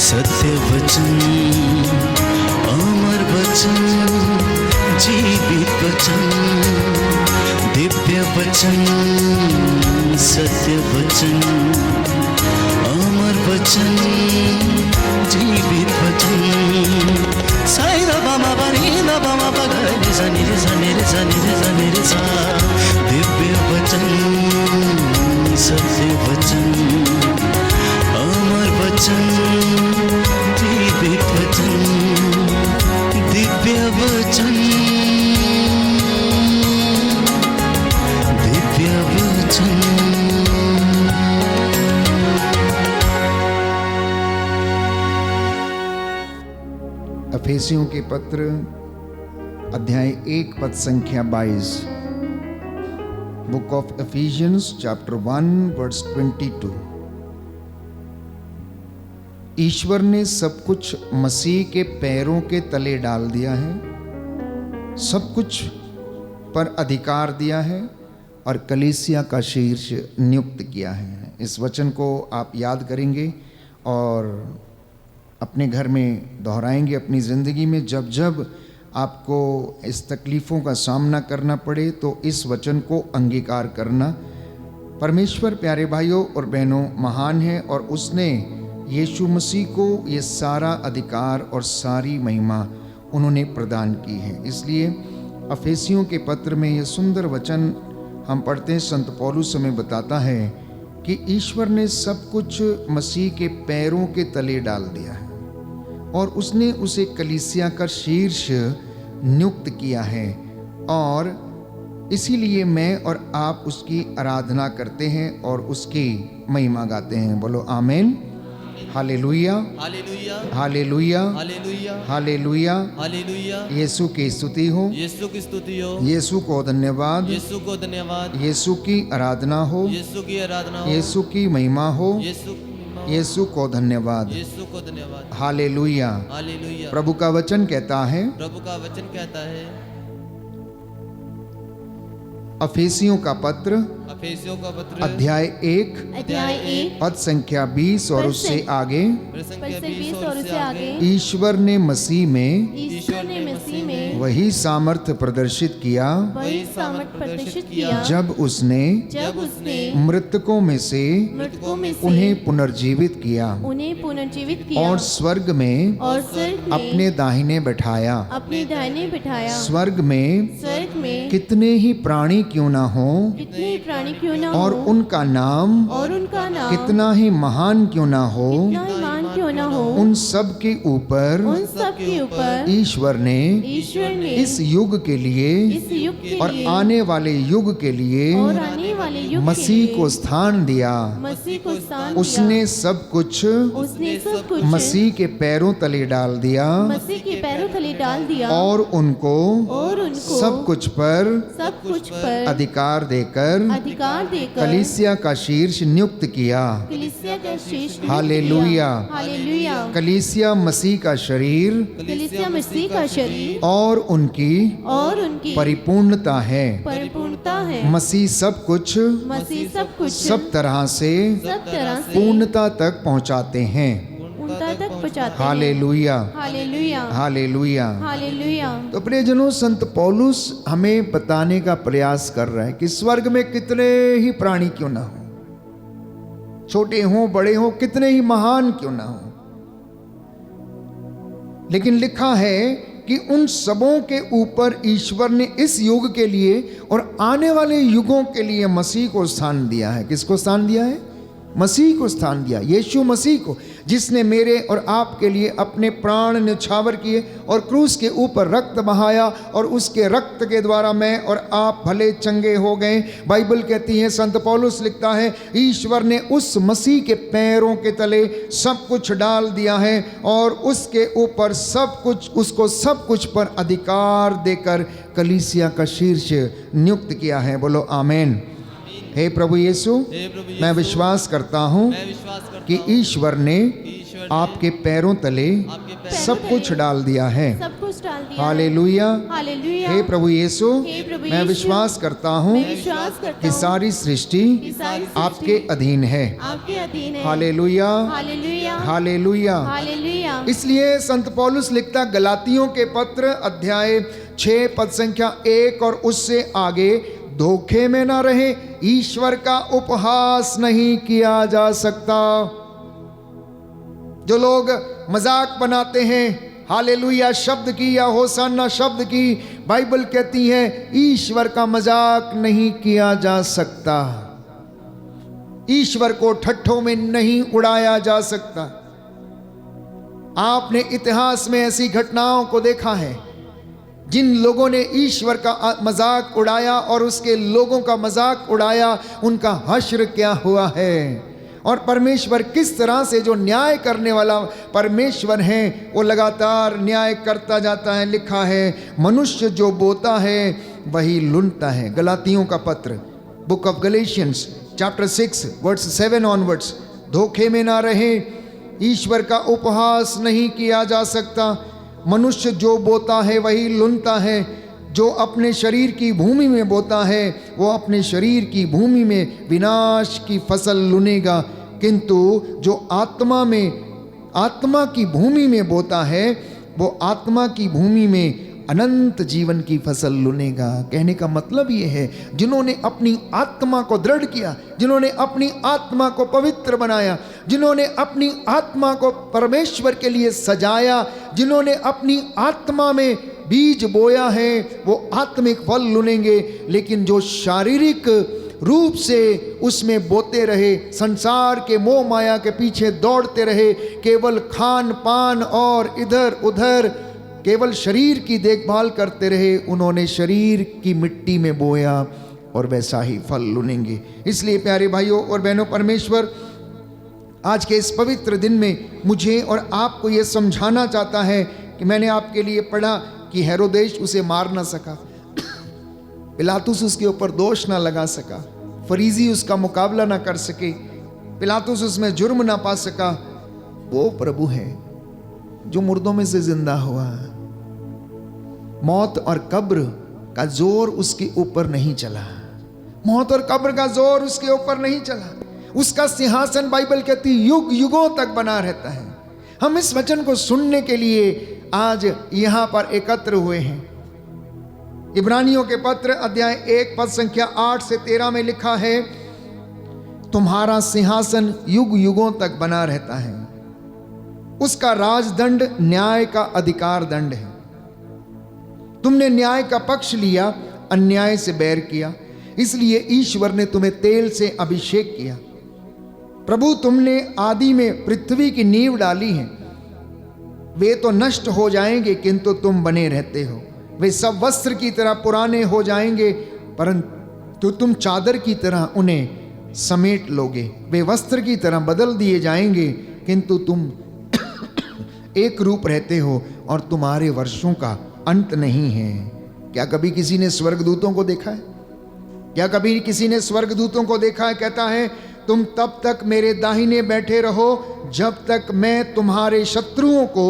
सत्य वचन, अमर वचन, जीवित वचन, दिव्य वचन, सत्य वचन, अमर वचन, जीवित वचन। साई दा बामा बनी दा बामा बगरे रे सनी रे सनी रे सनी रे सनी रे सा। दिव्य वचन, सत्य वचन, अमर वचन, जीवित वचन, दिव्य वचन, दिव्य वचन। अफेसियों के पत्र अध्याय 1 पद संख्या 22। Book of Ephesians chapter 1 verse 22। ईश्वर ने सब कुछ मसीह के पैरों के तले डाल दिया है, सब कुछ पर अधिकार दिया है और कलीसिया का शीर्ष नियुक्त किया है। इस वचन को आप याद करेंगे और अपने घर में दोहराएंगे अपनी ज़िंदगी में। जब जब आपको इस तकलीफ़ों का सामना करना पड़े तो इस वचन को अंगीकार करना। परमेश्वर प्यारे भाइयों और बहनों महान है और उसने यीशु मसीह को ये सारा अधिकार और सारी महिमा उन्होंने प्रदान की है। इसलिए अफेसियों के पत्र में ये सुंदर वचन हम पढ़ते हैं। संत पौलुस हमें बताता है कि ईश्वर ने सब कुछ मसीह के पैरों के तले डाल दिया है और उसने उसे कलीसिया का शीर्ष नियुक्त किया है और इसीलिए मैं और आप उसकी आराधना करते हैं और उसकी महिमा गाते हैं। बोलो आमीन, हालेलुया, हालेलुया, हालेलुया, हालेलुया, हालेलुया। हालेलुया। यीशु की स्तुति हो, यीशु की स्तुति हो, यीशु को धन्यवाद, यीशु को धन्यवाद, यीशु की आराधना हो, यीशु की आराधना हो, यीशु की महिमा हो, यीशु यीशु को धन्यवाद, यीशु को धन्यवाद, हालेलुया। हालेलुया। प्रभु का वचन कहता है, प्रभु का वचन कहता है, अफेसियों का पत्र अफेसियों का पत्र अध्याय 1 पद संख्या 20 और उससे आगे, संख्या 20 और उससे आगे, ईश्वर ने मसीह में ईश्वर ने मसीह में वही सामर्थ्य प्रदर्शित किया वही सामर्थ प्रदर्शित किया जब उसने मृतकों में से मृतकों में से उन्हें पुनर्जीवित किया उन्हें पुनर्जीवित किया और स्वर्ग में और स्वर्ग में अपने दाहिने बैठाया। अपने दाहिने बिठाया। स्वर्ग में कितने ही प्राणी क्यों ना हो प्राणी क्यों ना और हो उनका नाम कितना ही महान क्यों ना हो, कितना ही महान क्यों ना हो, उन सब के ऊपर ईश्वर ने इस युग के लिए और आने वाले युग के लिए मसीह को स्थान दिया। उसने सब कुछ मसीह के पैरों तले डाल दिया और उनको सब कुछ पर अधिकार देकर कलीसिया का शीर्ष नियुक्त किया। हालेलुया। कलीसिया मसीह का शरीर और उनकी परिपूर्णता है। मसीह सब कुछ सब तरह से पूर्णता तक पहुंचाते हैं। Hallelujah, hallelujah. तो प्रियजनों, संत पौलुस हमें बताने का प्रयास कर रहा है कि स्वर्ग में कितने ही प्राणी क्यों ना हो, छोटे हों बड़े हों, कितने ही महान क्यों ना हो, लेकिन लिखा है कि उन सबों के ऊपर ईश्वर ने इस युग के लिए और आने वाले युगों के लिए मसीह को स्थान दिया है। किसको स्थान दिया है? मसीह को स्थान दिया, यीशु मसीह को, जिसने मेरे और आपके लिए अपने प्राण न्यौछावर किए और क्रूस के ऊपर रक्त बहाया और उसके रक्त के द्वारा मैं और आप भले चंगे हो गए। बाइबल कहती है, संत पौलुस लिखता है, ईश्वर ने उस मसीह के पैरों के तले सब कुछ डाल दिया है और उसके ऊपर सब कुछ, उसको सब कुछ पर अधिकार देकर कलीसिया का शीर्ष नियुक्त किया है। बोलो आमीन। हे प्रभु यीशु, मैं विश्वास करता हूँ कि ईश्वर ने आपके पैरों तले सब कुछ डाल दिया है डाल दिया है। हालेलुया। हालेलुया। हे प्रभु यीशु, हे प्रभु मैं यीशु, विश्वास करता हूँ मैं विश्वास करता कि हूँ सारी सृष्टि कि सारी सृष्टि आपके अधीन है। आपके अधीन है। हालेलुया, हालेलुया। हालेलुया। हालेलुया। इसलिए संत पौलुस लिखता गलातियों के पत्र अध्याय 6 पद संख्या 1 और उससे आगे, धोखे में ना रहे, ईश्वर का उपहास नहीं किया जा सकता। जो लोग मजाक बनाते हैं हालेलुया शब्द की या होसाना शब्द की, बाइबल कहती है ईश्वर का मजाक नहीं किया जा सकता। ईश्वर को ठट्ठों में नहीं उड़ाया जा सकता। आपने इतिहास में ऐसी घटनाओं को देखा है जिन लोगों ने ईश्वर का मजाक उड़ाया और उसके लोगों का मजाक उड़ाया, उनका हश्र क्या हुआ है। और परमेश्वर किस तरह से, जो न्याय करने वाला परमेश्वर है, वो लगातार न्याय करता जाता है। लिखा है मनुष्य जो बोता है वही लुनता है। गलातियों का पत्र, book of Galatians chapter 6 verse 7 onwards, धोखे में ना रहे, ईश्वर का उपहास नहीं किया जा सकता। मनुष्य जो बोता है वही लुनता है। जो अपने शरीर की भूमि में बोता है वो अपने शरीर की भूमि में विनाश की फसल लुनेगा, किंतु जो आत्मा की भूमि में बोता है वो आत्मा की भूमि में अनंत जीवन की फसल लुनेगा। कहने का मतलब ये है, जिन्होंने अपनी आत्मा को दृढ़ किया, जिन्होंने अपनी आत्मा को पवित्र बनाया, जिन्होंने अपनी आत्मा को परमेश्वर के लिए सजाया, जिन्होंने अपनी आत्मा में बीज बोया है, वो आत्मिक फल लुनेंगे। लेकिन जो शारीरिक रूप से उसमें बोते रहे, संसार के मोह माया के पीछे दौड़ते रहे, केवल खान पान और इधर उधर केवल शरीर की देखभाल करते रहे, उन्होंने शरीर की मिट्टी में बोया और वैसा ही फल लुनेंगे। इसलिए प्यारे भाइयों और बहनों, परमेश्वर आज के इस पवित्र दिन में मुझे और आपको ये समझाना चाहता है कि मैंने आपके लिए पढ़ा कि हेरोदेश उसे मार ना सका, पिलातुस उसके ऊपर दोष ना लगा सका, फरीजी उसका मुकाबला ना कर सके, पिलातुस उसमें जुर्म ना पा सका। वो प्रभु है जो मुर्दों में से जिंदा हुआ। मौत और कब्र का जोर उसके ऊपर नहीं चला, मौत और कब्र का जोर उसके ऊपर नहीं चला। उसका सिंहासन बाइबल कहती युग युगों तक बना रहता है। हम इस वचन को सुनने के लिए आज यहां पर एकत्र हुए हैं। इब्रानियों के पत्र अध्याय 1 पद संख्या 8 से 13 में लिखा है, तुम्हारा सिंहासन युग युगों तक बना रहता है, उसका राजदंड न्याय का अधिकार दंड है। तुमने न्याय का पक्ष लिया, अन्याय से बैर किया, इसलिए ईश्वर ने तुम्हें तेल से अभिषेक किया। प्रभु, तुमने आदि में पृथ्वी की नींव डाली है, वे तो नष्ट हो जाएंगे किंतु तुम बने रहते हो। वे सब वस्त्र की तरह पुराने हो जाएंगे परंतु तुम चादर की तरह उन्हें समेट लोगे। वे वस्त्र की तरह बदल दिए जाएंगे किंतु तुम एक रूप रहते हो और तुम्हारे वर्षों का अंत नहीं है। क्या कभी किसी ने स्वर्गदूतों को देखा है? क्या कभी किसी ने स्वर्गदूतों को देखा है? कहता है तुम तब तक मेरे दाहिने बैठे रहो जब तक मैं तुम्हारे शत्रुओं को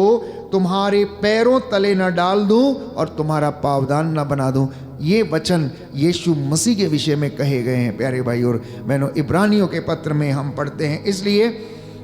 तुम्हारे पैरों तले न डाल दूं और तुम्हारा पावदान न बना दूं। ये वचन यीशु मसीह के विषय में कहे गए हैं प्यारे भाई और बहनों। इब्रानियों के पत्र में हम पढ़ते हैं, इसलिए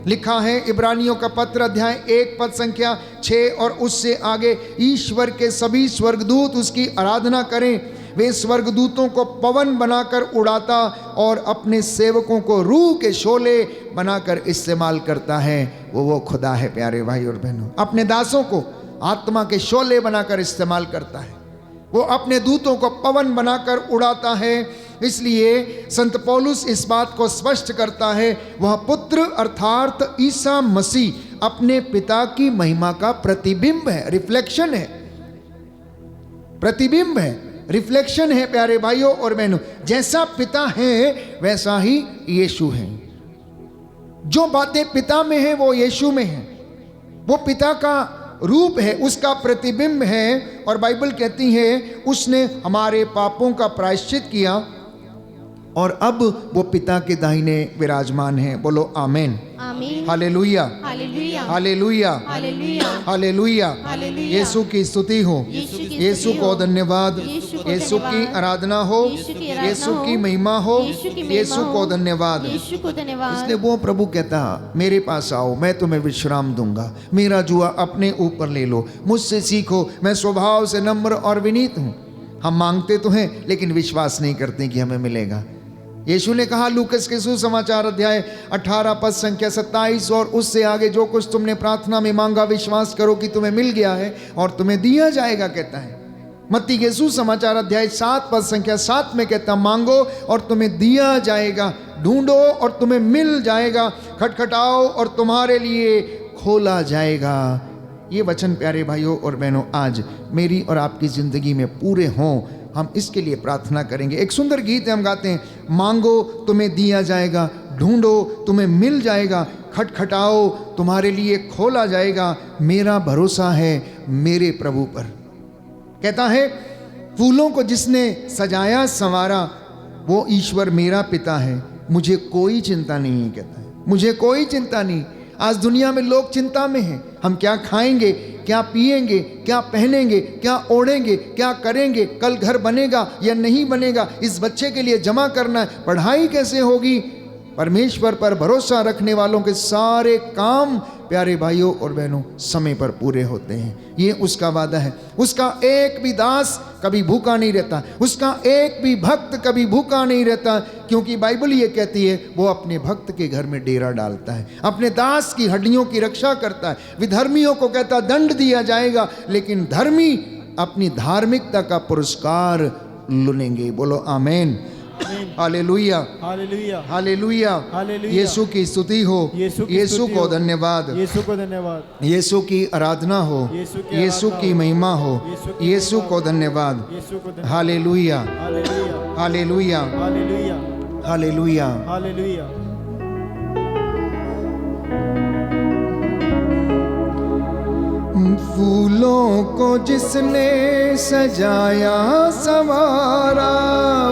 लिखा है इब्रानियों का पत्र अध्याय 1 पद संख्या 6 और उससे आगे, ईश्वर के सभी स्वर्गदूत उसकी आराधना करें। वे स्वर्गदूतों को पवन बनाकर उड़ाता और अपने सेवकों को रूह के शोले बनाकर इस्तेमाल करता है। वो खुदा है प्यारे भाई और बहनों। अपने दासों को आत्मा के शोले बनाकर इस्तेमाल करता है, वो अपने दूतों को पवन बनाकर उड़ाता है। इसलिए संत पौलुस इस बात को स्पष्ट करता है, वह पुत्र अर्थात ईसा मसीह अपने पिता की महिमा का प्रतिबिंब है, रिफ्लेक्शन है, प्रतिबिंब है, रिफ्लेक्शन है प्यारे भाइयों और बहनों। जैसा पिता है वैसा ही यीशु है। जो बातें पिता में है वो यीशु में है। वो पिता का रूप है, उसका प्रतिबिंब है। और बाइबल कहती है उसने हमारे पापों का प्रायश्चित किया और अब वो पिता के दाहिने विराजमान हैं। बोलो आमेन। आमीन। हालेलुया, हालेलुया। हालेलुया, हालेलुया। हालेलुया। हालेलुया। यीशु की स्तुति हो, यीशु की यीशु स्तुति को हो। धन्यवाद, यीशु को यीशु की धन्यवाद। आराधना हो, यीशु की आराधना यीशु की हो। महिमा हो, यीशु की महिमा यीशु हो। को धन्यवाद। यीशु को धन्यवाद। इसलिए वो प्रभु कहता, मेरे पास आओ, मैं तुम्हें विश्राम दूंगा, मेरा जुआ अपने ऊपर ले लो, मुझसे सीखो, मैं स्वभाव से नम्र और विनीत हूँ। हम मांगते तो हैं लेकिन विश्वास नहीं करते कि हमें मिलेगा। यीशु ने कहा लूकस के सुसमाचार अध्याय 18 पद संख्या 27, और उससे आगे जो कुछ तुमने प्रार्थना में मांगा विश्वास करो कि तुम्हें मिल गया है और तुम्हें दिया जाएगा, कहता है। मत्ती के सुसमाचार अध्याय 7 पद संख्या 7 में कहता, मांगो और तुम्हें दिया जाएगा, ढूंढो और तुम्हें मिल जाएगा, खटखटाओ और तुम्हारे लिए खोला जाएगा। ये वचन प्यारे भाइयों और बहनों आज मेरी और आपकी ज़िंदगी में पूरे हों, हम इसके लिए प्रार्थना करेंगे। एक सुंदर गीत है, हम गाते हैं, मांगो तुम्हें दिया जाएगा, ढूंढो तुम्हें मिल जाएगा, खटखटाओ तुम्हारे लिए खोला जाएगा, मेरा भरोसा है मेरे प्रभु पर। कहता है फूलों को जिसने सजाया संवारा वो ईश्वर मेरा पिता है, मुझे कोई चिंता नहीं है, कहता है, मुझे कोई चिंता नहीं। आज दुनिया में लोग चिंता में हैं, हम क्या खाएंगे, क्या पिएंगे, क्या पहनेंगे, क्या ओढ़ेंगे, क्या करेंगे, कल घर बनेगा या नहीं बनेगा, इस बच्चे के लिए जमा करना है, पढ़ाई कैसे होगी। परमेश्वर पर भरोसा रखने वालों के सारे काम प्यारे भाइयों और बहनों समय पर पूरे होते हैं। ये उसका वादा है। उसका एक भी दास कभी भूखा नहीं रहता, उसका एक भी भक्त कभी भूखा नहीं रहता, क्योंकि बाइबल ये कहती है वो अपने भक्त के घर में डेरा डालता है, अपने दास की हड्डियों की रक्षा करता है। विधर्मियों को कहता दंड दिया जाएगा, लेकिन धर्मी अपनी धार्मिकता का पुरस्कार लुनेंगे। बोलो आमेन। हालेलुया, हालेलुया, हालेलुया। हालेलुया। यीशु की स्तुति हो, यीशु को धन्यवाद, यीशु को धन्यवाद, यीशु की आराधना हो, यीशु की महिमा हो, यीशु को धन्यवाद। यीशु को धन्यवाद। हालेलुया, हालेलुया, हालेलुया, हालेलुया, हालेलुया। हालेलुया। फूलों को जिसने सजाया संवारा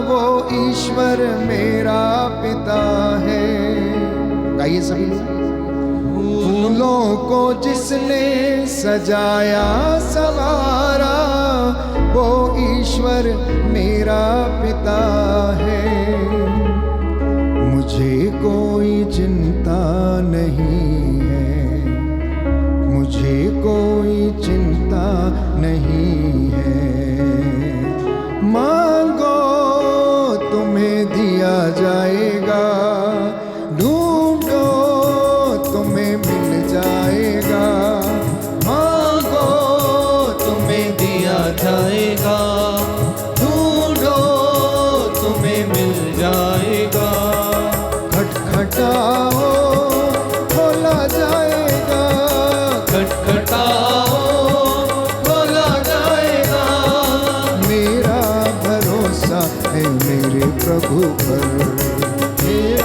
वो ईश्वर मेरा पिता है। गाइए सभी लोग। फूलों को जिसने सजाया संवारा वो ईश्वर मेरा पिता है। मुझे कोई चिंता नहीं है, मुझे कोई चिंता नहीं है। मांगो तुम्हें दिया जाएगा, ढूंढो तुम्हें मिल जाएगा। मांगो तुम्हें दिया जाएगा, ढूंढो तुम्हें मिल जाएगा। खटखटाओ खोला जाएगा, खटखटाओ खोला जाएगा। मेरा भरोसा है मेरे प्रभु पर, मेरा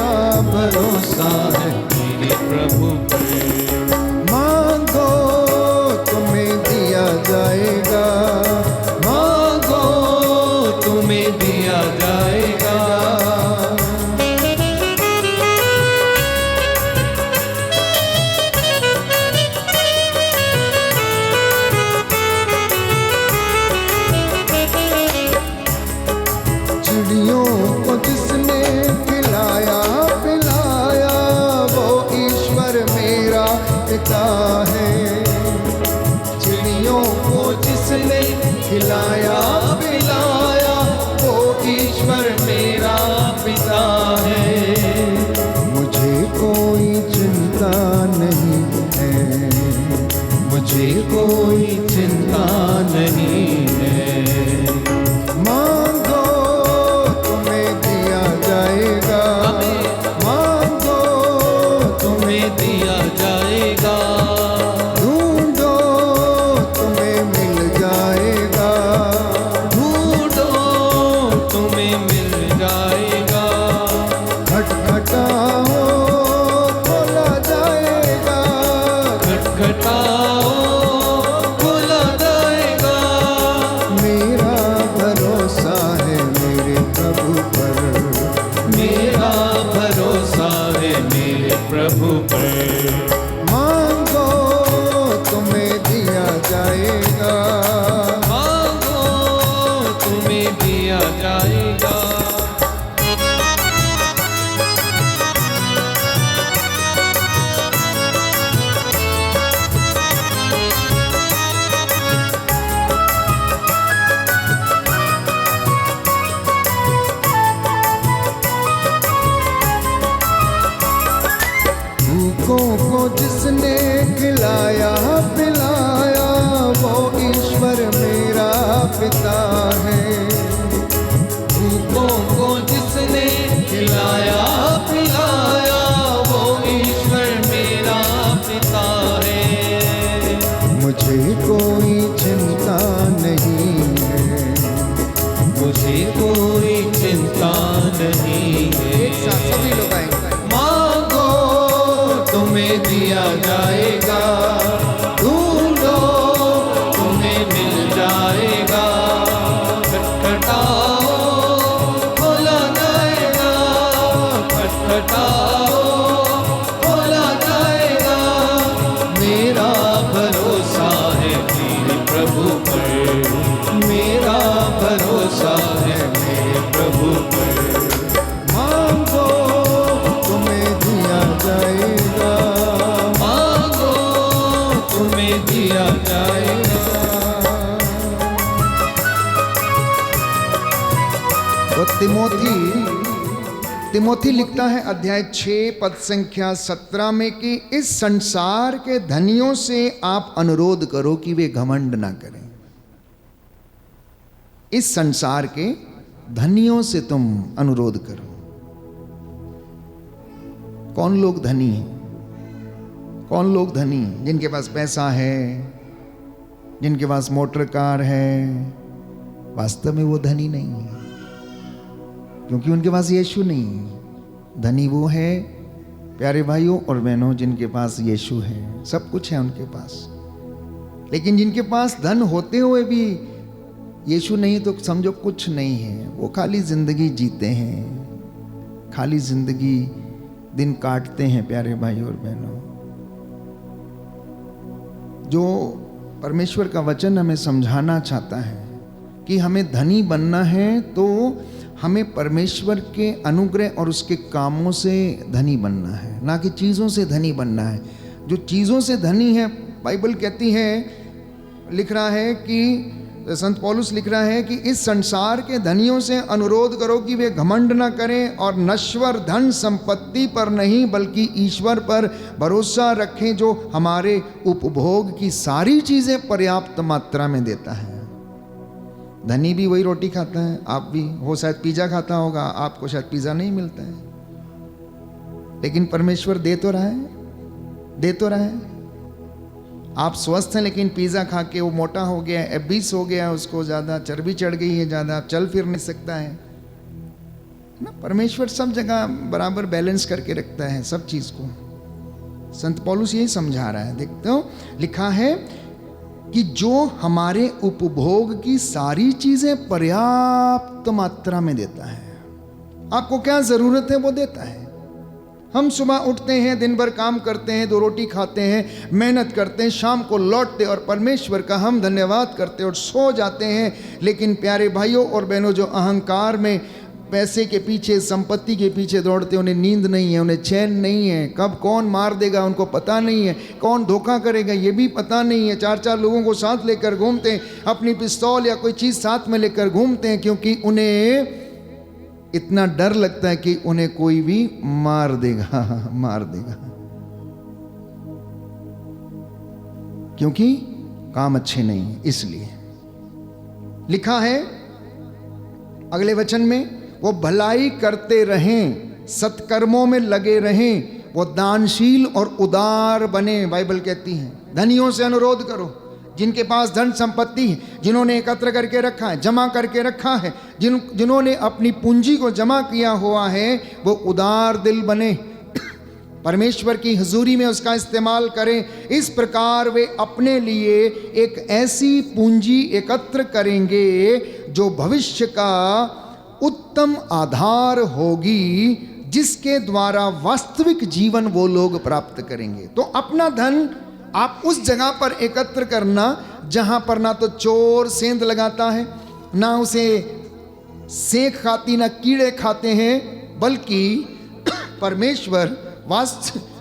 जिसने खिलाया पिलाया वो ईश्वर मेरा पिता है। भूखों को जिसने खिलाया पिलाया वो ईश्वर मेरा पिता है। मुझे कोई चिंता नहीं है, मुझे कोई चिंता नहीं है। एक साथ सभी लोग आएंगे। मांगो तुम्हें दिया जाएगा, ढूंढो तुम्हें मिल जाएगा, खटखटाओ खोला जाएगा, खटखटाओ खोला जाएगा। मेरा भरोसा है मेरे प्रभु पर, मेरा भरोसा है मेरे प्रभु पर। मांगो तुम्हें दिया जाएगा, मांगो तुम्हें दिया जाएगा। तो तिमोथी लिखता है अध्याय 6 पद संख्या 17 में कि इस संसार के धनियों से आप अनुरोध करो कि वे घमंड ना करें। इस संसार के धनियों से तुम अनुरोध करो। कौन लोग धनी हैं? कौन लोग धनी हैं? जिनके पास पैसा है, जिनके पास मोटर कार है, वास्तव में वो धनी नहीं है, क्योंकि उनके पास यीशु नहीं है। धनी वो है प्यारे भाइयों और बहनों जिनके पास यीशु है, सब कुछ है उनके पास। लेकिन जिनके पास धन होते हुए भी यीशु नहीं तो समझो कुछ नहीं है। वो खाली जिंदगी जीते हैं, खाली जिंदगी दिन काटते हैं प्यारे भाइयों और बहनों। जो परमेश्वर का वचन हमें समझाना चाहता है कि हमें धनी बनना है तो हमें परमेश्वर के अनुग्रह और उसके कामों से धनी बनना है, ना कि चीज़ों से धनी बनना है। जो चीज़ों से धनी है, बाइबल कहती है, लिख रहा है कि संत पौलुस लिख रहा है कि इस संसार के धनियों से अनुरोध करो कि वे घमंड न करें और नश्वर धन संपत्ति पर नहीं बल्कि ईश्वर पर भरोसा रखें जो हमारे उपभोग की सारी चीज़ें पर्याप्त मात्रा में देता है। धनी भी वही रोटी खाता है, आप भी हो शायद पिज़्ज़ा खाता होगा, आपको शायद पिज़्ज़ा नहीं मिलता है, लेकिन परमेश्वर दे तो रहा है, दे तो रहा है। आप स्वस्थ हैं लेकिन पिज़्ज़ा खा के वो मोटा हो गया, एबीस हो गया, उसको ज़्यादा चर्बी चढ़ गई है, ज़्यादा चल फिर नहीं सकता है ना। परमेश्वर सब जगह बराबर बैलेंस करके रखता है सब चीज़ को। संत पौलुस यही समझा रहा है। देखते हो लिखा है कि जो हमारे उपभोग की सारी चीज़ें पर्याप्त मात्रा में देता है। आपको क्या ज़रूरत है वो देता है। हम सुबह उठते हैं, दिन भर काम करते हैं, 2 रोटी खाते हैं, मेहनत करते हैं, शाम को लौटते और परमेश्वर का हम धन्यवाद करते और सो जाते हैं। लेकिन प्यारे भाइयों और बहनों, जो अहंकार में पैसे के पीछे, संपत्ति के पीछे दौड़ते, उन्हें नींद नहीं है, उन्हें चैन नहीं है। कब कौन मार देगा उनको पता नहीं है, कौन धोखा करेगा ये भी पता नहीं है। 4-4 लोगों को साथ लेकर घूमते हैं, अपनी पिस्तौल या कोई चीज़ साथ में लेकर घूमते हैं, क्योंकि उन्हें इतना डर लगता है कि उन्हें कोई भी मार देगा, मार देगा, क्योंकि काम अच्छे नहीं है। इसलिए लिखा है अगले वचन में, वो भलाई करते रहें, सत्कर्मों में लगे रहें, वो दानशील और उदार बने। बाइबल कहती है धनियों से अनुरोध करो, जिनके पास धन संपत्ति है, जिन्होंने एकत्र करके रखा है, जमा करके रखा है, जिन्होंने अपनी पूंजी को जमा किया हुआ है, वो उदार दिल बने, परमेश्वर की हुजूरी में उसका इस्तेमाल करें। इस प्रकार वे अपने लिए एक ऐसी पूंजी एकत्र करेंगे जो भविष्य का उत्तम आधार होगी, जिसके द्वारा वास्तविक जीवन वो लोग प्राप्त करेंगे। तो अपना धन आप उस जगह पर एकत्र करना जहां पर ना तो चोर सेंध लगाता है, ना उसे सेंक खाती, ना कीड़े खाते हैं, बल्कि परमेश्वर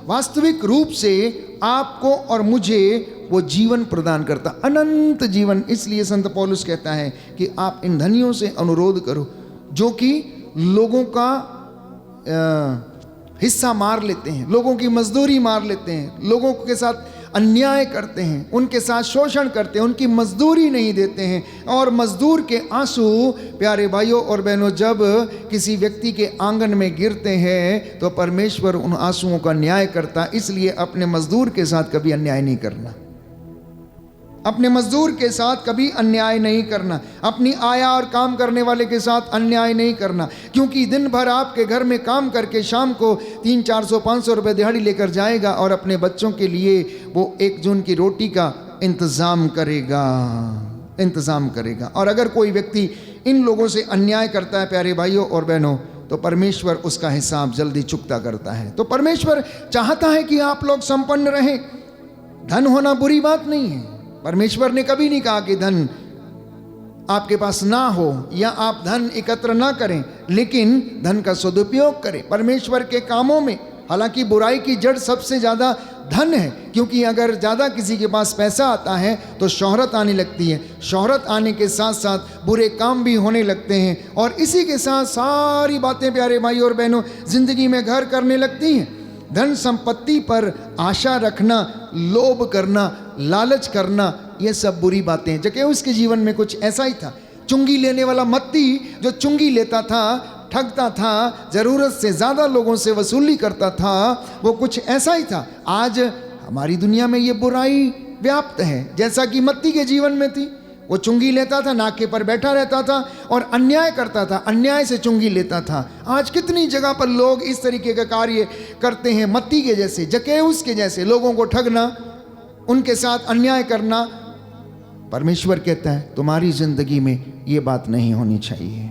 वास्तविक रूप से आपको और मुझे वो जीवन प्रदान करता, अनंत जीवन। इसलिए संत पौलुस कहता है कि आप इन धनियों से अनुरोध करो जो कि लोगों का हिस्सा मार लेते हैं, लोगों की मजदूरी मार लेते हैं, लोगों के साथ अन्याय करते हैं, उनके साथ शोषण करते हैं, उनकी मजदूरी नहीं देते हैं। और मजदूर के आंसू प्यारे भाइयों और बहनों जब किसी व्यक्ति के आंगन में गिरते हैं तो परमेश्वर उन आंसुओं का न्याय करता है। इसलिए अपने मजदूर के साथ कभी अन्याय नहीं करना, अपने मजदूर के साथ कभी अन्याय नहीं करना, अपनी आया और काम करने वाले के साथ अन्याय नहीं करना। क्योंकि दिन भर आपके घर में काम करके शाम को 300-400-500 रुपये दिहाड़ी लेकर जाएगा और अपने बच्चों के लिए वो 1 जून की रोटी का इंतज़ाम करेगा। और अगर कोई व्यक्ति इन लोगों से अन्याय करता है प्यारे भाइयों और बहनों, तो परमेश्वर उसका हिसाब जल्दी चुकता करता है। तो परमेश्वर चाहता है कि आप लोग संपन्न रहें। धन होना बुरी बात नहीं है। परमेश्वर ने कभी नहीं कहा कि धन आपके पास ना हो या आप धन एकत्र ना करें, लेकिन धन का सदुपयोग करें परमेश्वर के कामों में। हालांकि बुराई की जड़ सबसे ज़्यादा धन है, क्योंकि अगर ज़्यादा किसी के पास पैसा आता है तो शोहरत आने लगती है, शोहरत आने के साथ साथ बुरे काम भी होने लगते हैं, और इसी के साथ सारी बातें प्यारे भाई और बहनों ज़िंदगी में घर करने लगती हैं। धन संपत्ति पर आशा रखना, लोभ करना, लालच करना, ये सब बुरी बातें हैं। जक्कैऊस के जीवन में कुछ ऐसा ही था। चुंगी लेने वाला मत्ती जो चुंगी लेता था, ठगता था, ज़रूरत से ज़्यादा लोगों से वसूली करता था, वो कुछ ऐसा ही था। आज हमारी दुनिया में ये बुराई व्याप्त है, जैसा कि मत्ती के जीवन में थी। वो चुंगी लेता था, नाके पर बैठा रहता था और अन्याय करता था, अन्याय से चुंगी लेता था। आज कितनी जगह पर लोग इस तरीके का कार्य करते हैं, मत्ती के जैसे, जक्कैऊस के जैसे, लोगों को ठगना, उनके साथ अन्याय करना। परमेश्वर कहता है तुम्हारी जिंदगी में ये बात नहीं होनी चाहिए,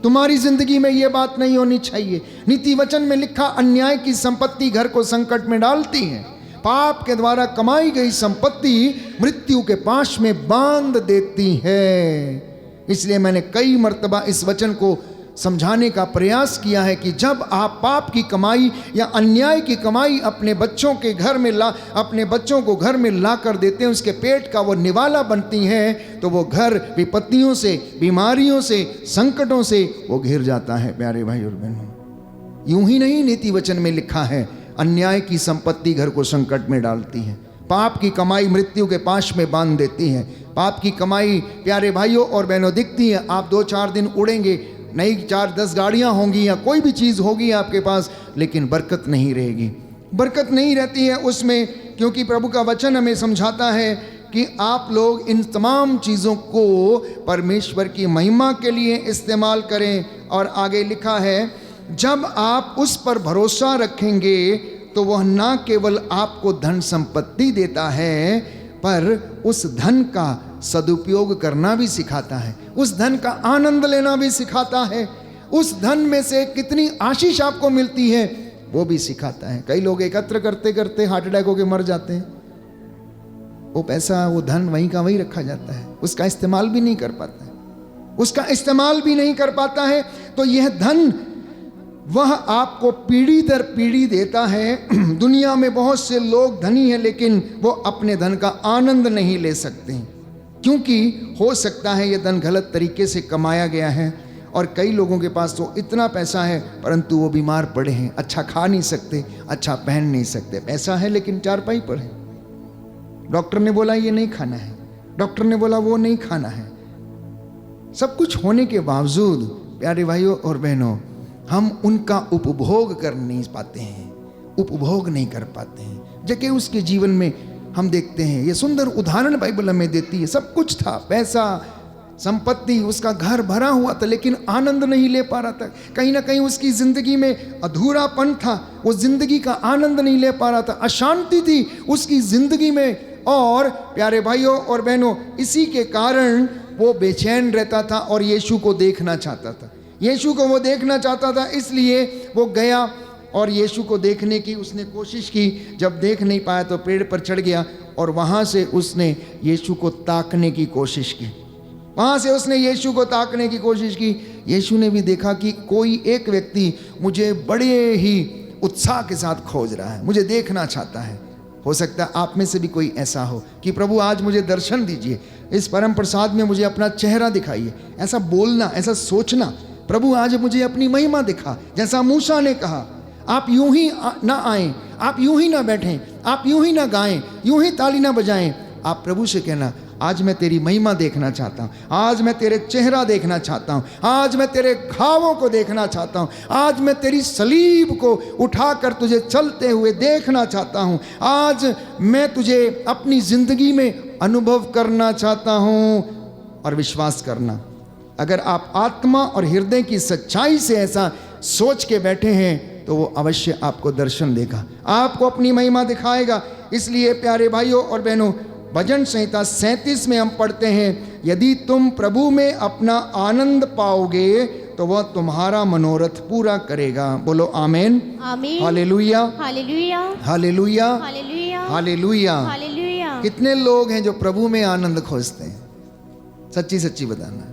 तुम्हारी जिंदगी में ये बात नहीं होनी चाहिए। नीति वचन में लिखा, अन्याय की संपत्ति घर को संकट में डालती है, पाप के द्वारा कमाई गई संपत्ति मृत्यु के पाश में बांध देती है। इसलिए मैंने कई मर्तबा इस वचन को समझाने का प्रयास किया है कि जब आप पाप की कमाई या अन्याय की कमाई अपने बच्चों के घर में अपने बच्चों को घर में ला कर देते हैं, उसके पेट का वो निवाला बनती हैं, तो वो घर विपत्तियों से, बीमारियों से, संकटों से वो घिर जाता है प्यारे भाई और बहनों। यूं ही नहीं, नीति वचन में लिखा है अन्याय की संपत्ति घर को संकट में डालती है, पाप की कमाई मृत्यु के पाश में बांध देती है। पाप की कमाई प्यारे भाइयों और बहनों दिखती है, आप 2-4 दिन उड़ेंगे, नई 4-10 गाड़ियां होंगी या कोई भी चीज़ होगी आपके पास, लेकिन बरकत नहीं रहेगी, बरकत नहीं रहती है उसमें। क्योंकि प्रभु का वचन हमें समझाता है कि आप लोग इन तमाम चीज़ों को परमेश्वर की महिमा के लिए इस्तेमाल करें। और आगे लिखा है, जब आप उस पर भरोसा रखेंगे तो वह ना केवल आपको धन संपत्ति देता है, पर उस धन का सदुपयोग करना भी सिखाता है, उस धन का आनंद लेना भी सिखाता है, उस धन में से कितनी आशीष आपको मिलती है वो भी सिखाता है। कई लोग एकत्र करते करते हार्ट अटैक होकर मर जाते हैं, वो पैसा, वो धन वहीं का वहीं रखा जाता है, उसका इस्तेमाल भी नहीं कर पाता है, उसका इस्तेमाल भी नहीं कर पाता है। तो यह धन वह आपको पीढ़ी दर पीढ़ी देता है। दुनिया में बहुत से लोग धनी हैं, लेकिन वो अपने धन का आनंद नहीं ले सकते, क्योंकि हो सकता है ये धन गलत तरीके से कमाया गया है। और कई लोगों के पास तो इतना पैसा है परंतु वो बीमार पड़े हैं, अच्छा खा नहीं सकते, अच्छा पहन नहीं सकते। पैसा है लेकिन चारपाई पर है, डॉक्टर ने बोला ये नहीं खाना है, डॉक्टर ने बोला वो नहीं खाना है। सब कुछ होने के बावजूद प्यारे भाइयों और बहनों, हम उनका उपभोग कर नहीं पाते हैं, उपभोग नहीं कर पाते हैं। जक्कैऊस के जीवन में हम देखते हैं, ये सुंदर उदाहरण बाइबल हमें देती है। सब कुछ था, पैसा, संपत्ति, उसका घर भरा हुआ था, लेकिन आनंद नहीं ले पा रहा था। कहीं ना कहीं उसकी जिंदगी में अधूरापन था, वो जिंदगी का आनंद नहीं ले पा रहा था, अशांति थी उसकी जिंदगी में। और प्यारे भाइयों और बहनों, इसी के कारण वो बेचैन रहता था और यीशु को देखना चाहता था, यीशु को वो देखना चाहता था। इसलिए वो गया और यीशु को देखने की उसने कोशिश की। जब देख नहीं पाया तो पेड़ पर चढ़ गया और वहाँ से उसने यीशु को ताकने की कोशिश की, वहाँ से उसने यीशु को ताकने की कोशिश की। यीशु ने भी देखा कि कोई एक व्यक्ति मुझे बड़े ही उत्साह के साथ खोज रहा है, मुझे देखना चाहता है। हो सकता है आप में से भी कोई ऐसा हो कि प्रभु आज मुझे दर्शन दीजिए, इस परम प्रसाद में मुझे अपना चेहरा दिखाइए। ऐसा बोलना, ऐसा सोचना, प्रभु आज मुझे अपनी महिमा दिखा, जैसा मूसा ने कहा, आप यूं ही ना आएं, आप यूं ही ना बैठें, आप यूं ही ना गाएं, यूं ही ताली ना बजाएं। आप प्रभु से कहना, आज मैं तेरी महिमा देखना चाहता हूँ, आज मैं तेरे चेहरा देखना चाहता हूँ, आज मैं तेरे घावों को देखना चाहता हूँ, आज मैं तेरी सलीब को उठाकर तुझे चलते हुए देखना चाहता हूँ, आज मैं तुझे अपनी ज़िंदगी में अनुभव करना चाहता हूँ। और विश्वास करना, अगर आप आत्मा और हृदय की सच्चाई से ऐसा सोच के बैठे हैं तो वो अवश्य आपको दर्शन देगा, आपको अपनी महिमा दिखाएगा। इसलिए प्यारे भाइयों और बहनों, भजन संहिता 37 में हम पढ़ते हैं, यदि तुम प्रभु में अपना आनंद पाओगे तो वह तुम्हारा मनोरथ पूरा करेगा। बोलो आमीन, आमीन, हालेलुया, हालेलुया, हालेलुया, हालेलुया, हालेलुया। हालेलुया। कितने लोग हैं जो प्रभु में आनंद खोजते हैं? सच्ची सच्ची बताना,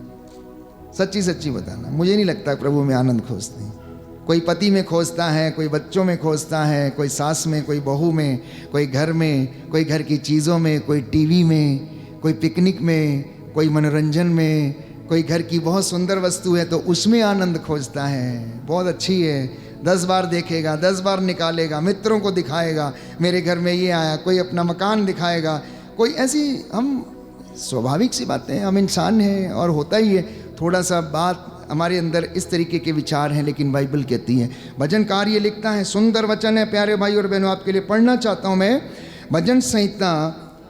सच्ची सच्ची बताना। मुझे नहीं लगता प्रभु में आनंद खोजते हैं। कोई पति में खोजता है, कोई बच्चों में खोजता है, कोई सास में, कोई बहू में, कोई घर में, कोई घर की चीज़ों में, कोई टीवी में, कोई पिकनिक में, कोई मनोरंजन में, कोई घर की बहुत सुंदर वस्तु है तो उसमें आनंद खोजता है। बहुत अच्छी है, 10 बार देखेगा, 10 बार निकालेगा, मित्रों को दिखाएगा, मेरे घर में ये आया, कोई अपना मकान दिखाएगा, कोई ऐसी, हम स्वाभाविक सी बातें हैं, हम इंसान हैं और होता ही है, थोड़ा सा बात हमारे अंदर इस तरीके के विचार हैं। लेकिन बाइबल कहती है, भजनकार ये लिखता है, सुंदर वचन है प्यारे भाई और बहनों, आपके लिए पढ़ना चाहता हूँ मैं। भजन संहिता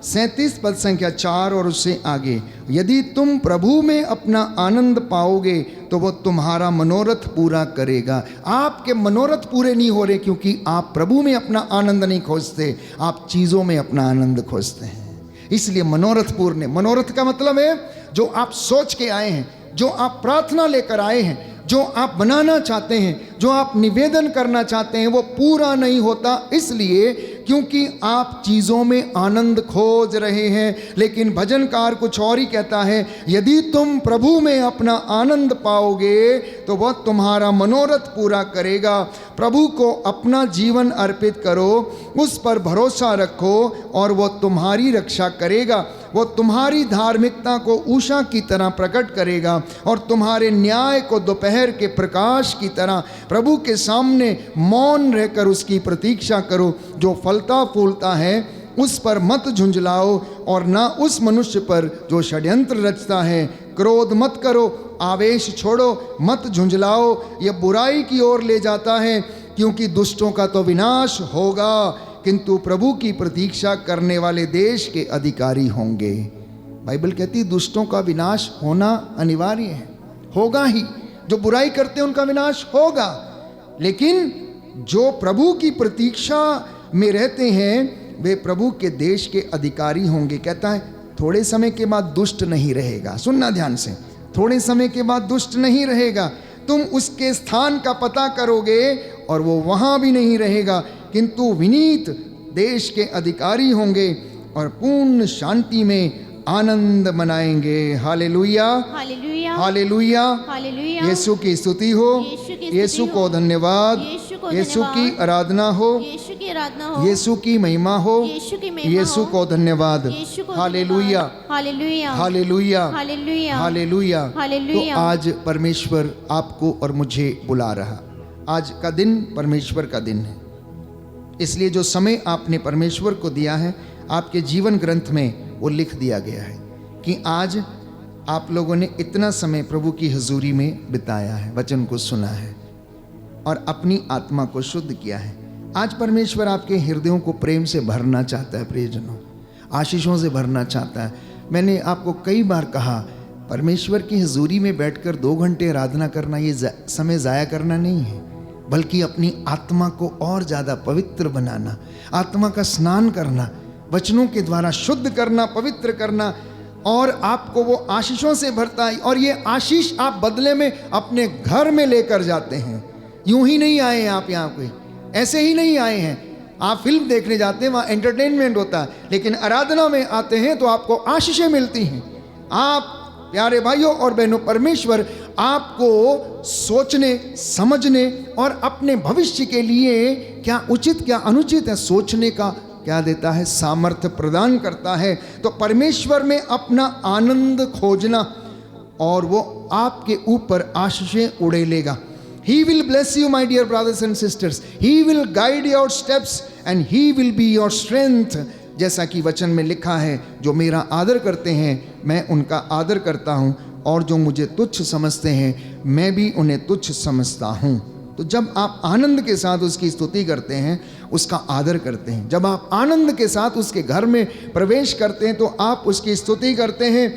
37 पद संख्या 4 और उससे आगे, यदि तुम प्रभु में अपना आनंद पाओगे तो वो तुम्हारा मनोरथ पूरा करेगा। आपके मनोरथ पूरे नहीं हो रहे क्योंकि आप प्रभु में अपना आनंद नहीं खोजते, आप चीज़ों में अपना आनंद खोजते हैं। इसलिए मनोरथ पूर्ण, मनोरथ का मतलब है जो आप सोच के आए हैं, जो आप प्रार्थना लेकर आए हैं, जो आप बनाना चाहते हैं, जो आप निवेदन करना चाहते हैं, वो पूरा नहीं होता इसलिए क्योंकि आप चीज़ों में आनंद खोज रहे हैं। लेकिन भजनकार कुछ और ही कहता है, यदि तुम प्रभु में अपना आनंद पाओगे तो वह तुम्हारा मनोरथ पूरा करेगा। प्रभु को अपना जीवन अर्पित करो, उस पर भरोसा रखो और वह तुम्हारी रक्षा करेगा। वो तुम्हारी धार्मिकता को उषा की तरह प्रकट करेगा और तुम्हारे न्याय को दोपहर के प्रकाश की तरह। प्रभु के सामने मौन रहकर उसकी प्रतीक्षा करो। जो फलता फूलता है उस पर मत झुंझलाओ और ना उस मनुष्य पर जो षड्यंत्र रचता है। क्रोध मत करो, आवेश छोड़ो, मत झुंझलाओ, यह बुराई की ओर ले जाता है, क्योंकि दुष्टों का तो विनाश होगा किंतु प्रभु की प्रतीक्षा करने वाले देश के अधिकारी होंगे। बाइबल कहती है दुष्टों का विनाश होना अनिवार्य है, होगा ही। जो बुराई करते हैं उनका विनाश होगा, लेकिन जो प्रभु की प्रतीक्षा में रहते हैं वे प्रभु के देश के अधिकारी होंगे। कहता है थोड़े समय के बाद दुष्ट नहीं रहेगा। सुनना ध्यान से, थोड़े समय के बाद दुष्ट नहीं रहेगा। तुम उसके स्थान का पता करोगे और वो वहाँ भी नहीं रहेगा, किंतु विनीत देश के अधिकारी होंगे और पूर्ण शांति में आनंद मनाएंगे। हालेलुया, हालेलुया, हालेलुया, हालेलुया। यीशु की स्तुति हो, यीशु को धन्यवाद, यीशु की आराधना हो, यीशु की आराधना हो, यीशु की महिमा हो, यीशु की महिमा यीशु को धन्यवाद। यीशु को हालेलुया, हालेलुया, हालेलुया, हालेलुया, हालेलुया। तो हालेलुया। आज परमेश्वर आपको और मुझे बुला रहा। आज का दिन परमेश्वर का दिन है, इसलिए जो समय आपने परमेश्वर को दिया है आपके जीवन ग्रंथ में वो लिख दिया गया है कि आज आप लोगों ने इतना समय प्रभु की हजूरी में बिताया है, वचन को सुना है और अपनी आत्मा को शुद्ध किया है। आज परमेश्वर आपके हृदयों को प्रेम से भरना चाहता है, प्रियजनों, आशीषों से भरना चाहता है। मैंने आपको कई बार कहा, परमेश्वर की हजूरी में बैठकर 2 घंटे आराधना करना ये समय ज़ाया करना नहीं है, बल्कि अपनी आत्मा को और ज़्यादा पवित्र बनाना, आत्मा का स्नान करना, वचनों के द्वारा शुद्ध करना, पवित्र करना, और आपको वो आशीषों से भरता है। और ये आशीष आप बदले में अपने घर में लेकर जाते हैं। यूं ही नहीं आए हैं आप यहाँ पे, ऐसे ही नहीं आए हैं। आप फिल्म देखने जाते हैं, वहाँ एंटरटेनमेंट होता है, लेकिन आराधना में आते हैं तो आपको आशीषें मिलती हैं। आप प्यारे भाइयों और बहनों, परमेश्वर आपको सोचने, समझने और अपने भविष्य के लिए क्या उचित क्या अनुचित है सोचने का क्या देता है, सामर्थ्य प्रदान करता है। तो परमेश्वर में अपना आनंद खोजना और वो आपके ऊपर आशीषें उड़ेलेगा। He will bless you, my dear brothers and sisters. He will guide your steps and He will be your strength. जैसा कि वचन में लिखा है, जो मेरा आदर करते हैं मैं उनका आदर करता हूँ, और जो मुझे तुच्छ समझते हैं मैं भी उन्हें तुच्छ समझता हूँ। तो जब आप आनंद के साथ उसकी स्तुति करते हैं, उसका आदर करते हैं, जब आप आनंद के साथ उसके घर में प्रवेश करते हैं तो आप उसकी स्तुति करते हैं।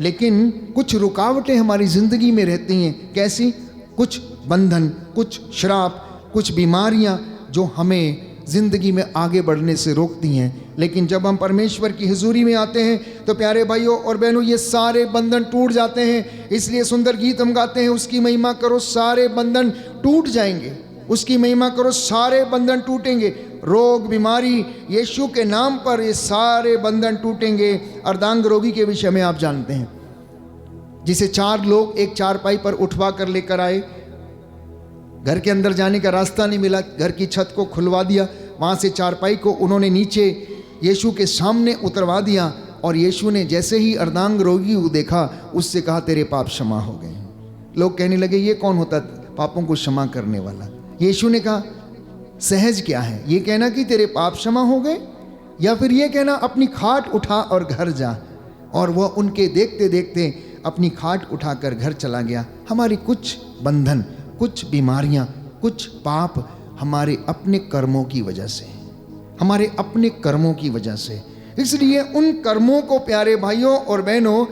लेकिन कुछ रुकावटें हमारी ज़िंदगी में रहती हैं। कैसी? कुछ बंधन, कुछ श्राप, कुछ बीमारियां जो हमें ज़िंदगी में आगे बढ़ने से रोकती हैं। लेकिन जब हम परमेश्वर की हुजूरी में आते हैं तो प्यारे भाइयों और बहनों, ये सारे बंधन टूट जाते हैं। इसलिए सुंदर गीत हम गाते हैं, उसकी महिमा करो सारे बंधन टूट जाएंगे, उसकी महिमा करो सारे बंधन टूटेंगे। रोग बीमारी यीशु के नाम पर ये सारे बंधन टूटेंगे। अर्धांग रोगी के विषय में आप जानते हैं, जिसे 4 लोग एक चारपाई पर उठवा कर लेकर आए। घर के अंदर जाने का रास्ता नहीं मिला, घर की छत को खुलवा दिया, वहाँ से चारपाई को उन्होंने नीचे यीशु के सामने उतरवा दिया, और यीशु ने जैसे ही अर्धांग रोगी को देखा उससे कहा तेरे पाप क्षमा हो गए। लोग कहने लगे ये कौन होता पापों को क्षमा करने वाला? यीशु ने कहा सहज क्या है, ये कहना कि तेरे पाप क्षमा हो गए, या फिर ये कहना अपनी खाट उठा और घर जा? और वह उनके देखते देखते अपनी खाट उठाकर घर चला गया। हमारी कुछ बंधन, कुछ बीमारियां, कुछ पाप हमारे अपने कर्मों की वजह से, हमारे अपने कर्मों की वजह से। इसलिए उन कर्मों को प्यारे भाइयों और बहनों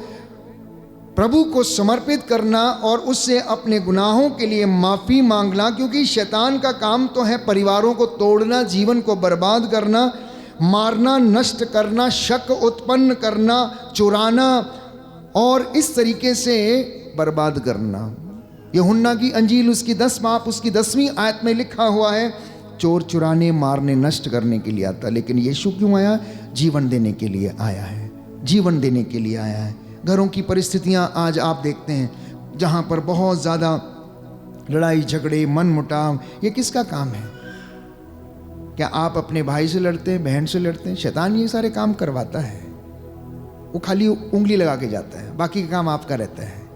प्रभु को समर्पित करना और उससे अपने गुनाहों के लिए माफ़ी मांगना, क्योंकि शैतान का काम तो है परिवारों को तोड़ना, जीवन को बर्बाद करना, मारना, नष्ट करना, शक उत्पन्न करना, चुराना और इस तरीके से बर्बाद करना। यूहन्ना की अंजील उसकी 10 बाब उसकी 10वीं आयत में लिखा हुआ है, चोर चुराने, मारने, नष्ट करने के लिए आता, लेकिन यीशु क्यों आया? जीवन देने के लिए आया है, जीवन देने के लिए आया है। घरों की परिस्थितियां आज आप देखते हैं जहां पर बहुत ज़्यादा लड़ाई झगड़े, मन मुटाव, ये किसका काम है? क्या आप अपने भाई से लड़ते हैं, बहन से लड़ते हैं? शैतान ये सारे काम करवाता है, वो खाली उंगली लगा के जाता है, बाकी का काम आपका रहता है।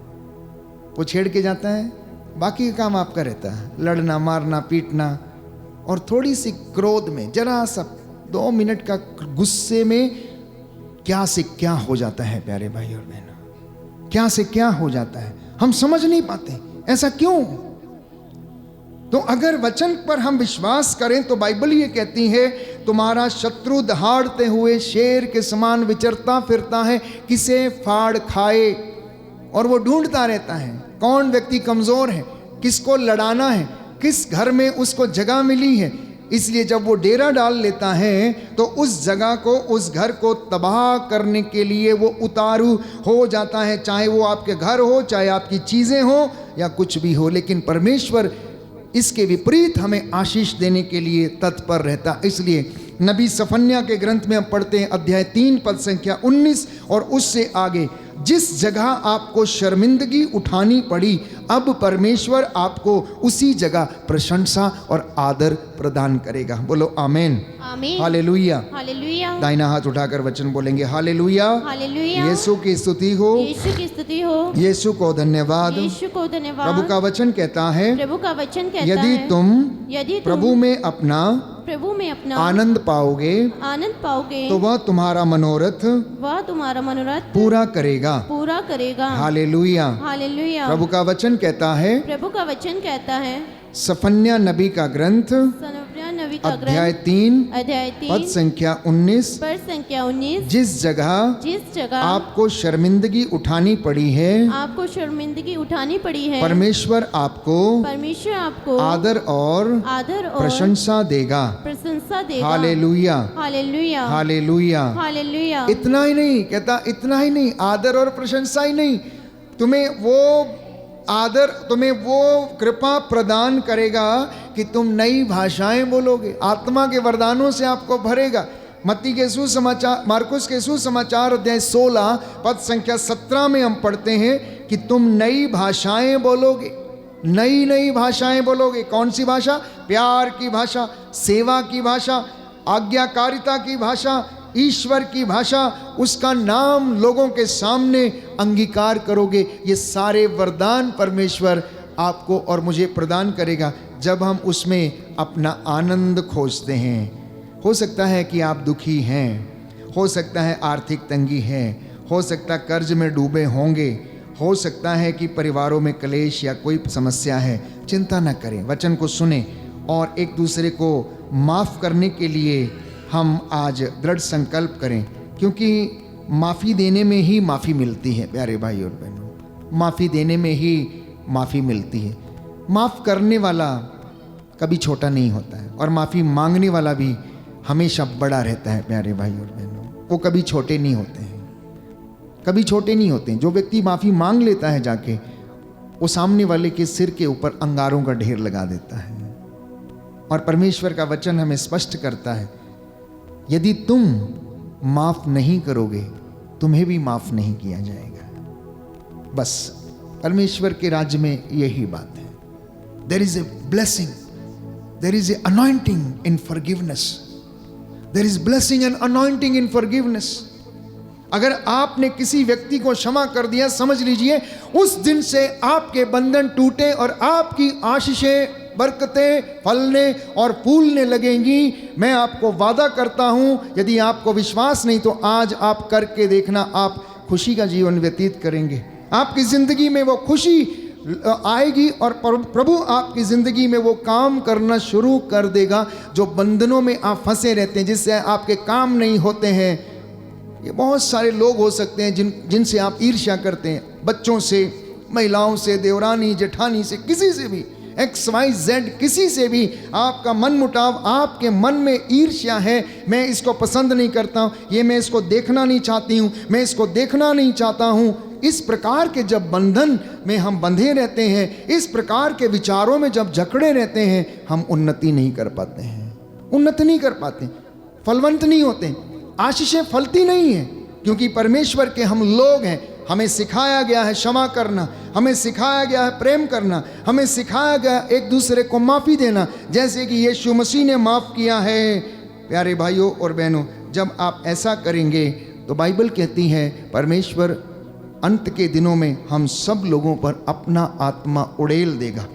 वो छेड़ के जाता है, बाकी का काम आपका रहता है, लड़ना, मारना, पीटना, और थोड़ी सी क्रोध में, जरा सा 2 मिनट का गुस्से में क्या से क्या हो जाता है प्यारे भाई और बहनों, क्या से क्या हो जाता है, हम समझ नहीं पाते ऐसा क्यों। तो अगर वचन पर हम विश्वास करें तो बाइबल ये कहती है, तुम्हारा शत्रु दहाड़ते हुए शेर के समान विचरता फिरता है, किसे फाड़ खाए, और वो ढूंढता रहता है कौन व्यक्ति कमजोर है, किसको लड़ाना है, किस घर में उसको जगह मिली है। इसलिए जब वो डेरा डाल लेता है तो उस जगह को, उस घर को तबाह करने के लिए वो उतारू हो जाता है, चाहे वो आपके घर हो, चाहे आपकी चीज़ें हो या कुछ भी हो। लेकिन परमेश्वर इसके विपरीत हमें आशीष देने के लिए तत्पर रहता। इसलिए नबी सफन्या के ग्रंथ में हम पढ़ते हैं अध्याय 3 पद संख्या 19 और उससे आगे, जिस जगह आपको शर्मिंदगी उठानी पड़ी, अब परमेश्वर आपको उसी जगह प्रशंसा और आदर प्रदान करेगा। बोलो आमीन, आमीन, हालेलुया, हालेलुया, दाहिना हाथ उठाकर वचन बोलेंगे हालेलुया, हालेलुया। यीशु की स्तुति हो, यीशु की स्तुति हो, यीशु को धन्यवाद। यीशु को धन्यवाद। प्रभु का वचन कहता है, प्रभु का वचन कहता यदि है, तुम यदि तुम प्रभु में अपना प्रभु में अपना आनंद पाओगे आनंद पाओगे तो वह तुम्हारा मनोरथ वह तुम्हारा मनोरथ पूरा करेगा। पूरा करेगा। हालेलुया। हालेलुया। प्रभु का वचन कहता है, प्रभु का वचन कहता है, सफन्या नबी का ग्रंथ सनव्या नबी का अध्याय ग्रंथ 3 अध्याय 3 पद संख्या 19, पद संख्या 19, जिस जगह आपको शर्मिंदगी उठानी पड़ी है, आपको शर्मिंदगी उठानी पड़ी है, परमेश्वर आपको आदर और प्रशंसा देगा। प्रशंसा देगा। हालेलुया, हालेलुया, हालेलुया, हालेलुया। इतना ही नहीं कहता, इतना ही नहीं, आदर और प्रशंसा ही नहीं, तुम्हें वो आदर, तुम्हें वो कृपा प्रदान करेगा कि तुम नई भाषाएं बोलोगे, आत्मा के वरदानों से आपको भरेगा। मत्ती के सुसमाचार, मार्कुस के सुसमाचार अध्याय 16 पद संख्या 17 में हम पढ़ते हैं कि तुम नई भाषाएं बोलोगे, नई नई भाषाएं बोलोगे। कौन सी भाषा? प्यार की भाषा, सेवा की भाषा, आज्ञाकारिता की भाषा, ईश्वर की भाषा, उसका नाम लोगों के सामने अंगीकार करोगे। ये सारे वरदान परमेश्वर आपको और मुझे प्रदान करेगा जब हम उसमें अपना आनंद खोजते हैं। हो सकता है कि आप दुखी हैं, हो सकता है आर्थिक तंगी है, हो सकता है कर्ज में डूबे होंगे, हो सकता है कि परिवारों में क्लेश या कोई समस्या है। चिंता न करें, वचन को सुने और एक दूसरे को माफ़ करने के लिए हम आज दृढ़ संकल्प करें, क्योंकि माफ़ी देने में ही माफ़ी मिलती है प्यारे भाई और बहनों। माफ़ी देने में ही माफ़ी मिलती है। माफ़ करने वाला कभी छोटा नहीं होता है और माफ़ी मांगने वाला भी हमेशा बड़ा रहता है प्यारे भाई और बहनों। वो कभी छोटे नहीं होते हैं, कभी छोटे नहीं होते हैं। जो व्यक्ति माफ़ी मांग लेता है जाके, वो सामने वाले के सिर के ऊपर अंगारों का ढेर लगा देता है। और परमेश्वर का वचन हमें स्पष्ट करता है, यदि तुम माफ़ नहीं करोगे तुम्हें भी माफ़ नहीं किया जाएगा। बस परमेश्वर के राज्य में यही बात है। There is a blessing, there is a anointing in forgiveness, there is blessing and anointing in forgiveness. अगर आपने किसी व्यक्ति को क्षमा कर दिया, समझ लीजिए उस दिन से आपके बंधन टूटे और आपकी आशीषें, बरकतें फलने और फूलने लगेंगी। मैं आपको वादा करता हूं, यदि आपको विश्वास नहीं तो आज आप करके देखना, आप खुशी का जीवन व्यतीत करेंगे। आपकी जिंदगी में वो खुशी आएगी और प्रभु आपकी ज़िंदगी में वो काम करना शुरू कर देगा जो बंधनों में आप फंसे रहते हैं, जिससे आपके काम नहीं होते हैं। ये बहुत सारे लोग हो सकते हैं जिनसे आप ईर्ष्या करते हैं, बच्चों से, महिलाओं से, देवरानी जेठानी से, किसी से भी, XYZ किसी से भी आपका मन मुटाव, आपके मन में ईर्ष्या है, मैं इसको पसंद नहीं करता हूँ, ये मैं इसको देखना नहीं चाहती हूँ, मैं इसको देखना नहीं चाहता हूँ। इस प्रकार के जब बंधन में हम बंधे रहते हैं, इस प्रकार के विचारों में जब जकड़े रहते हैं, हम उन्नति नहीं कर पाते हैं, उन्नति नहीं कर पाते, फलवंत नहीं होते, आशीषें फलती नहीं है। क्योंकि परमेश्वर के हम लोग हैं, हमें सिखाया गया है क्षमा करना, हमें सिखाया गया है प्रेम करना, हमें सिखाया गया एक दूसरे को माफ़ी देना, जैसे कि यीशु मसीह ने माफ़ किया है। प्यारे भाइयों और बहनों, जब आप ऐसा करेंगे तो बाइबल कहती है परमेश्वर अंत के दिनों में हम सब लोगों पर अपना आत्मा उड़ेल देगा,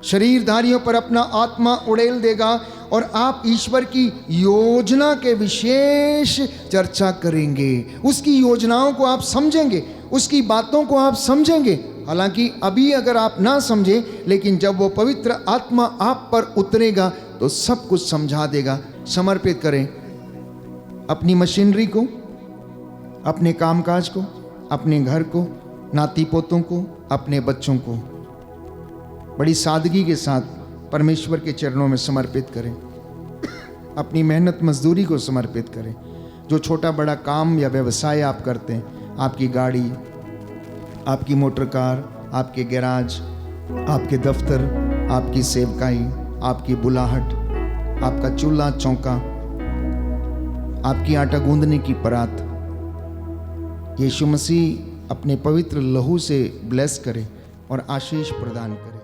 शरीरधारियों पर अपना आत्मा उड़ेल देगा, और आप ईश्वर की योजना के विशेष चर्चा करेंगे, उसकी योजनाओं को आप समझेंगे, उसकी बातों को आप समझेंगे। हालांकि अभी अगर आप ना समझें, लेकिन जब वो पवित्र आत्मा आप पर उतरेगा तो सब कुछ समझा देगा। समर्पित करें अपनी मशीनरी को, अपने कामकाज को, अपने घर को, नाती पोतों को, अपने बच्चों को बड़ी सादगी के साथ परमेश्वर के चरणों में समर्पित करें। अपनी मेहनत मजदूरी को समर्पित करें। जो छोटा बड़ा काम या व्यवसाय आप करते हैं, आपकी गाड़ी, आपकी मोटर कार, आपके गैराज, आपके दफ्तर, आपकी सेवकाई, आपकी बुलाहट, आपका चूल्हा चौका, आपकी आटा गूंदने की परात, यीशु मसीह अपने पवित्र लहू से ब्लेस करे और आशीष प्रदान करे।